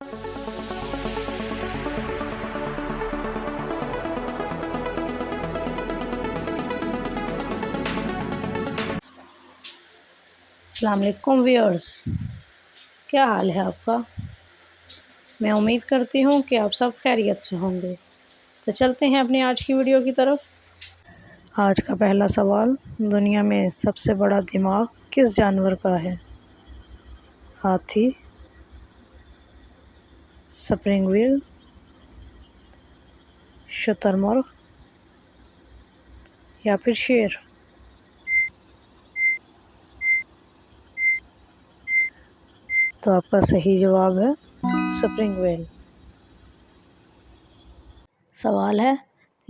अस्सलाम वालेकुम व्यूअर्स, क्या हाल है आपका। मैं उम्मीद करती हूँ कि आप सब खैरियत से होंगे। तो चलते हैं अपनी आज की वीडियो की तरफ। आज का पहला सवाल, दुनिया में सबसे बड़ा दिमाग किस जानवर का है। हाथी, स्प्रिंगवील, शुतुरमुर्ग या फिर शेर। तो आपका सही जवाब है स्प्रिंगवील। सवाल है,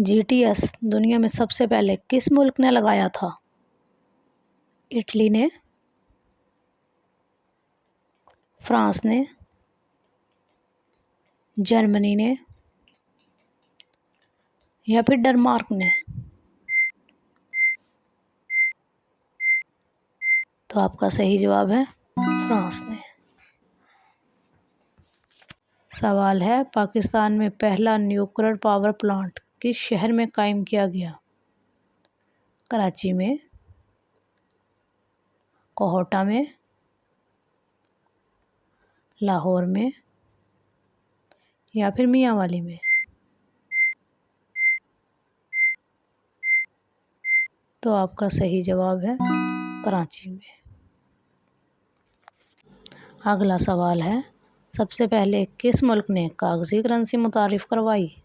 जीटीएस दुनिया में सबसे पहले किस मुल्क ने लगाया था। इटली ने, फ्रांस ने, जर्मनी ने या फिर डेनमार्क ने। तो आपका सही जवाब है फ्रांस ने। सवाल है, पाकिस्तान में पहला न्यूक्लियर पावर प्लांट किस शहर में कायम किया गया। कराची में, कोहटा में, लाहौर में या फिर मियांवाली में। तो आपका सही जवाब है कराची में। अगला सवाल है, सबसे पहले किस मुल्क ने कागजी करेंसी मुतारिफ करवाई।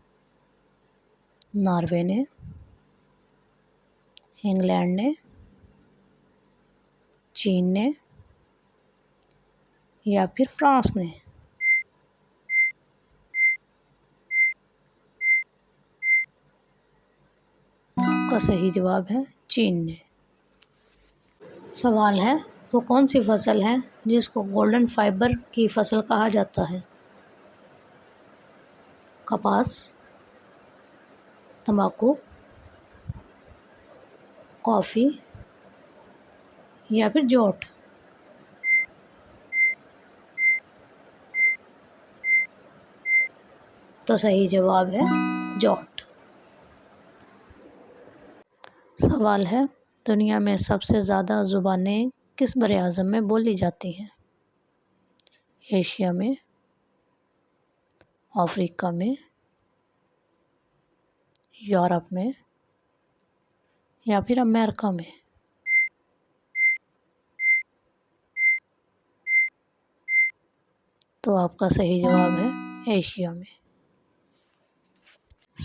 नॉर्वे ने, इंग्लैंड ने, चीन ने या फिर फ्रांस ने। आपका सही जवाब है चीन ने। सवाल है, वो कौन सी फसल है जिसको गोल्डन फाइबर की फसल कहा जाता है। कपास, तंबाकू, कॉफ़ी या फिर जोट। तो सही जवाब है जोट। सवाल है, दुनिया में सबसे ज़्यादा ज़ुबानें किस बरे-आज़म में बोली जाती हैं। एशिया में, अफ्रीका में, यूरोप में या फिर अमेरिका में। तो आपका सही जवाब है एशिया में।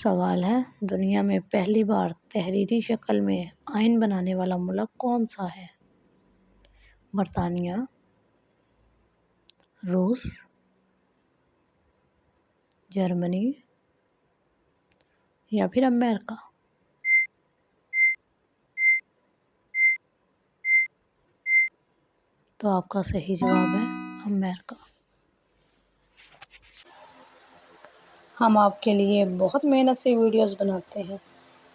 सवाल है, दुनिया में पहली बार तहरीरी शक्ल में आइन बनाने वाला मुल्क कौन सा है। बरतानिया, रूस, जर्मनी या फिर अमेरिका। तो आपका सही जवाब है अमेरिका। हम आपके लिए बहुत मेहनत से वीडियोस बनाते हैं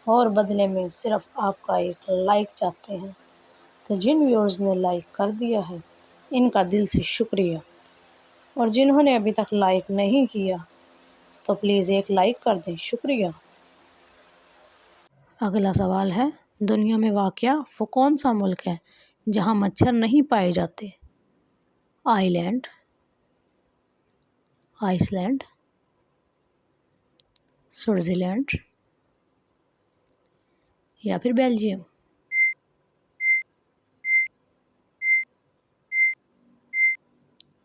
और बदले में सिर्फ आपका एक लाइक चाहते हैं। तो जिन व्यूअर्स ने लाइक कर दिया है, इनका दिल से शुक्रिया। और जिन्होंने अभी तक लाइक नहीं किया, तो प्लीज़ एक लाइक कर दें, शुक्रिया। अगला सवाल है, दुनिया में वाक़या वो कौन सा मुल्क है जहाँ मच्छर नहीं पाए जाते। आइलैंड, आइसलैंड, स्विट्ज़रलैंड या फिर बेल्जियम।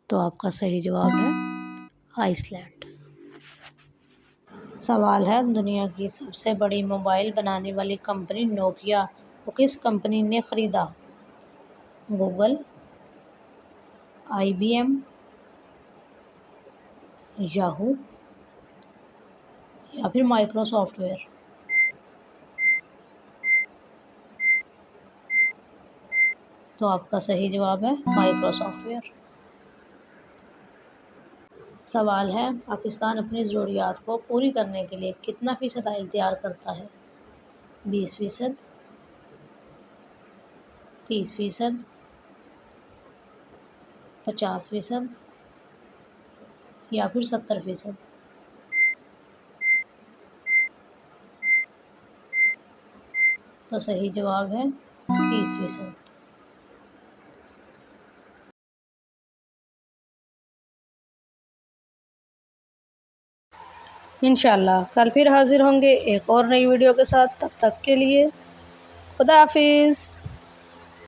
तो आपका सही जवाब है आइसलैंड। सवाल है, दुनिया की सबसे बड़ी मोबाइल बनाने वाली कंपनी नोकिया को किस कंपनी ने ख़रीदा। गूगल, IBM, याहू या फिर माइक्रोसॉफ्टवेयर। तो आपका सही जवाब है माइक्रोसॉफ्टवेयर। सवाल है, पाकिस्तान अपनी ज़रूरियात को पूरी करने के लिए कितना फ़ीसद ऑयल तैयार करता है। 20%, 30%, 50% या फिर 70%। तो सही जवाब है 30%। इंशाल्लाह कल फिर हाजिर होंगे एक और नई वीडियो के साथ। तब तक के लिए खुदा हाफिज़।